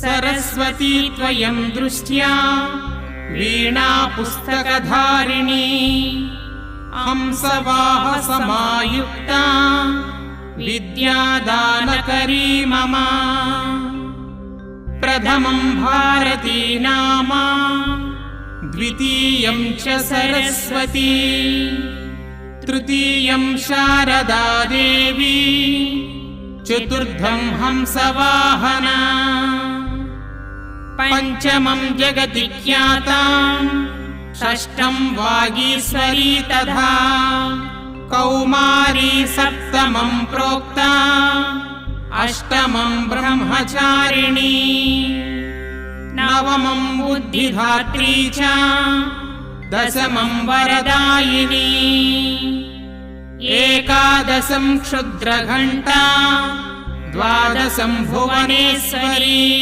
सरस्वती त्वयं दृष्ट्या वीणा पुस्तकधारिणी हंसवाहसमायुक्ता विद्यादानकरी मम प्रथमं भारती नाम द्वितीयं च सरस्वती तृतीयं शारदा देवी चतुर्थं हंसवाहना पंचमं जगति ख्याता षष्ठं वागीश्वरी तथा कौमारी सप्तमं प्रोक्ता अष्टमं ब्रह्मचारिणी नवमं बुद्धिधात्री च दशमं वरदायिनी एकादशं क्षुद्रघण्टा द्वादशं भुवनेश्वरी।